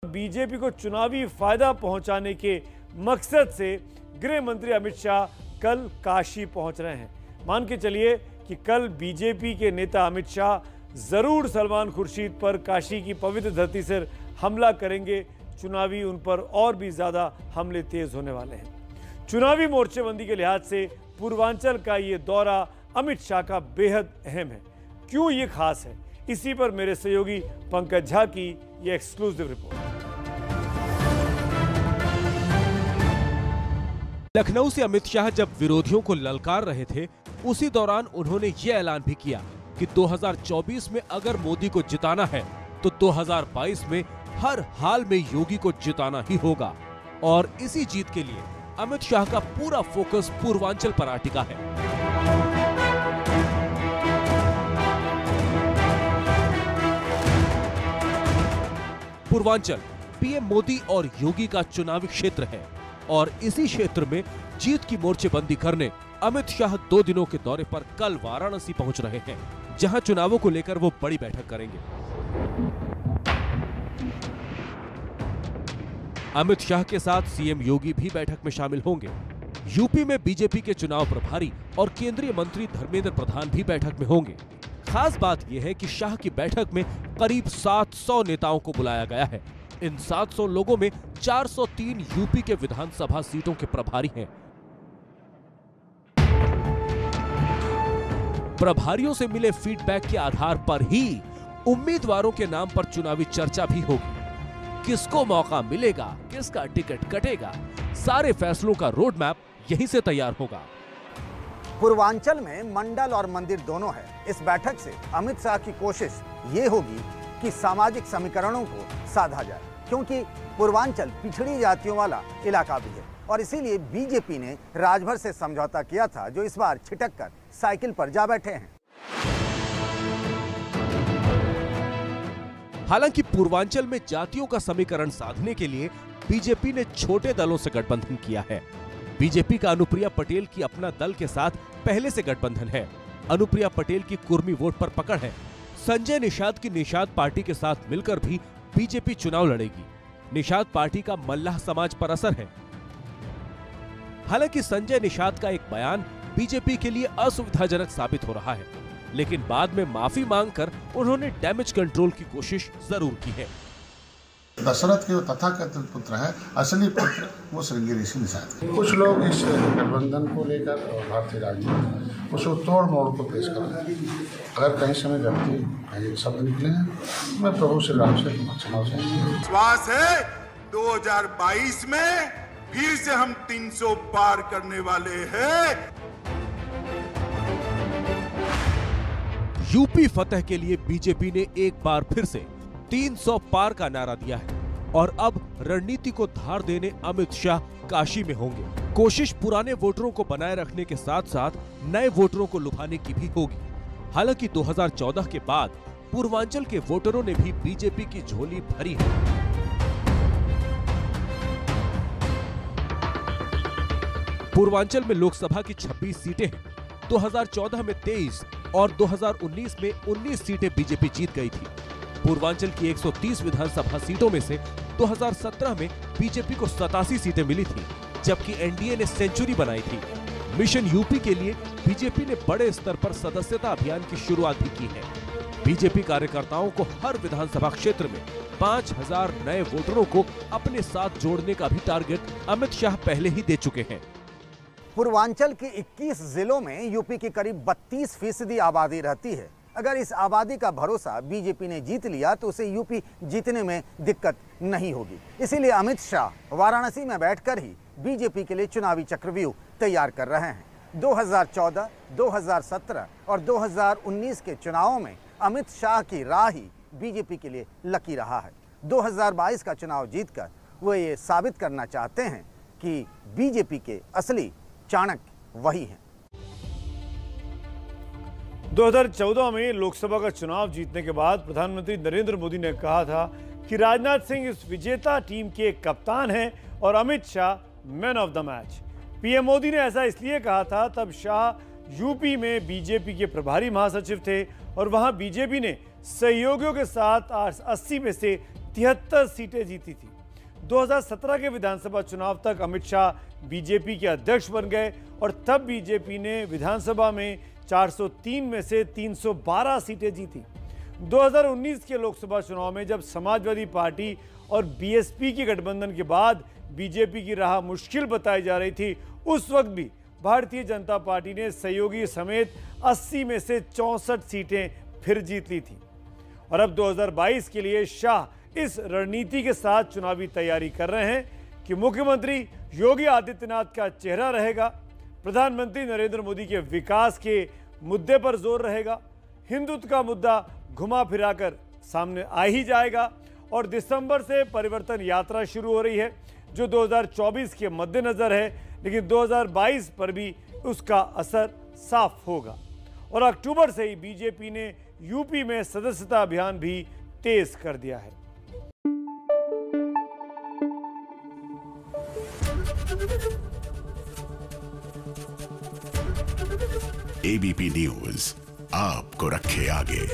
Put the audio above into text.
BJP को चुनावी फायदा पहुंचाने के मकसद से गृह मंत्री अमित शाह कल काशी पहुंच रहे हैं। मान के चलिए कि कल बीजेपी के नेता अमित शाह जरूर सलमान खुर्शीद पर काशी की पवित्र धरती से हमला करेंगे। चुनावी उन पर और भी ज्यादा हमले तेज होने वाले हैं। चुनावी मोर्चेबंदी के लिहाज से पूर्वांचल का ये दौरा अमित शाह का बेहद अहम है। क्यों ये खास है, इसी पर मेरे सहयोगी पंकज झा की ये एक्सक्लूसिव रिपोर्ट। लखनऊ से अमित शाह जब विरोधियों को ललकार रहे थे, उसी दौरान उन्होंने ये ऐलान भी किया कि 2024 में अगर मोदी को जिताना है तो 2022 में हर हाल में योगी को जिताना ही होगा। और इसी जीत के लिए अमित शाह का पूरा फोकस पूर्वांचल पर आ टिका है। पूर्वांचल पीएम मोदी और योगी का चुनावी क्षेत्र है और इसी क्षेत्र में जीत की मोर्चेबंदी करने अमित शाह 2 दिनों के दौरे पर कल वाराणसी पहुंच रहे हैं, जहां चुनावों को लेकर वो बड़ी बैठक करेंगे। अमित शाह के साथ सीएम योगी भी बैठक में शामिल होंगे। यूपी में बीजेपी के चुनाव प्रभारी और केंद्रीय मंत्री धर्मेंद्र प्रधान भी बैठक में होंगे। खास बात यह है कि शाह की बैठक में करीब 700 नेताओं को बुलाया गया है। इन 700 लोगों में 403 यूपी के विधानसभा सीटों के प्रभारी हैं। प्रभारियों से मिले फीडबैक के आधार पर ही उम्मीदवारों के नाम पर चुनावी चर्चा भी होगी। किसको मौका मिलेगा, किसका टिकट कटेगा, सारे फैसलों का रोड मैप यहीं से तैयार होगा। पूर्वांचल में मंडल और मंदिर दोनों है। इस बैठक से अमित शाह की कोशिश ये होगी कि सामाजिक समीकरणों को साधा जाए, क्योंकि पूर्वांचल पिछड़ी जातियों वाला इलाका भी है और इसीलिए बीजेपी ने राजभर से समझौता किया था, जो इस बार छिटक कर साइकिल पर जा बैठे हैं। हालांकि पूर्वांचल में जातियों का समीकरण साधने के लिए बीजेपी ने छोटे दलों से गठबंधन किया है। बीजेपी का अनुप्रिया पटेल की अपना दल के साथ पहले से गठबंधन है। अनुप्रिया पटेल की कुर्मी वोट पर पकड़ है। संजय निषाद की निषाद पार्टी के साथ मिलकर भी बीजेपी चुनाव लड़ेगी। निषाद पार्टी का मल्लाह समाज पर असर है। हालांकि संजय निषाद का एक बयान बीजेपी के लिए असुविधाजनक साबित हो रहा है, लेकिन बाद में माफी मांगकर उन्होंने डैमेज कंट्रोल की कोशिश जरूर की है। दशरथ के तथाकथित पुत्र है, असली पुत्र वो श्रृंगी ऋषि निषाद। कुछ लोग इस गठबंधन को लेकर और भारतीय राजनीति उसको तोड़ मोड़ को पेश कर रहे हैं। अगर कहीं समय व्यक्ति कहीं शब्द निकले हैं, मैं प्रभु श्री राम से क्षमा चाहूंगा। विश्वास है 2022 में फिर से हम 300 पार करने वाले हैं। यूपी फतह के लिए बीजेपी ने एक बार फिर से 300 पार का नारा दिया है और अब रणनीति को धार देने अमित शाह काशी में होंगे। कोशिश पुराने वोटरों को बनाए रखने के साथ साथ नए वोटरों को लुभाने की भी होगी। हालांकि 2014 के बाद पूर्वांचल के वोटरों ने भी बीजेपी की झोली भरी है। पूर्वांचल में लोकसभा की 26 सीटें हैं। 2014 में 23 और 2019 में 19 सीटें बीजेपी जीत गई थी। पूर्वांचल की 130 विधानसभा सीटों में से 2017 में बीजेपी को 87 सीटें मिली थी, जबकि एनडीए ने सेंचुरी बनाई थी। मिशन यूपी के लिए बीजेपी ने बड़े स्तर पर सदस्यता अभियान की शुरुआत भी की है। बीजेपी कार्यकर्ताओं को हर विधानसभा क्षेत्र में 5000 नए वोटरों को अपने साथ जोड़ने का भी टारगेट अमित शाह पहले ही दे चुके हैं। पूर्वांचल के 21 जिलों में यूपी की करीब 32% आबादी रहती है। अगर इस आबादी का भरोसा बीजेपी ने जीत लिया तो उसे यूपी जीतने में दिक्कत नहीं होगी। इसीलिए अमित शाह वाराणसी में बैठकर ही बीजेपी के लिए चुनावी चक्रव्यूह तैयार कर रहे हैं। 2014, 2017 और 2019 के चुनावों में अमित शाह की राह ही बीजेपी के लिए लकी रहा है। 2022 का चुनाव जीतकर वो ये साबित करना चाहते हैं कि बीजेपी के असली चाणक्य वही हैं। 2014 में लोकसभा का चुनाव जीतने के बाद प्रधानमंत्री नरेंद्र मोदी ने कहा था कि राजनाथ सिंह इस विजेता टीम के कप्तान हैं और Amit Shah man of the match. PM Modi ने ऐसा इसलिए कहा था, तब शाह यूपी में बीजेपी के प्रभारी महासचिव थे और वहां बीजेपी ने सहयोगियों के साथ 80 में से 73 सीटें जीती थी। 2017 के विधानसभा चुनाव तक अमित शाह बीजेपी के अध्यक्ष बन गए और तब बीजेपी ने विधानसभा में 403 में से 312 सीटें जीती। 2019 के लोकसभा चुनाव में जब समाजवादी पार्टी और बीएसपी के गठबंधन के बाद बीजेपी की राह मुश्किल बताई जा रही थी, उस वक्त भी भारतीय जनता पार्टी ने सहयोगी समेत 80 में से 64 सीटें फिर जीत ली थी। और अब 2022 के लिए शाह इस रणनीति के साथ चुनावी तैयारी कर रहे हैं कि मुख्यमंत्री योगी आदित्यनाथ का चेहरा रहेगा, प्रधानमंत्री नरेंद्र मोदी के विकास के मुद्दे पर जोर रहेगा, हिंदुत्व का मुद्दा घुमा फिराकर सामने आ ही जाएगा और दिसंबर से परिवर्तन यात्रा शुरू हो रही है जो 2024 के मद्देनजर है, लेकिन 2022 पर भी उसका असर साफ होगा। और अक्टूबर से ही बीजेपी ने यूपी में सदस्यता अभियान भी तेज कर दिया है। एबीपी न्यूज आपको रखे आगे।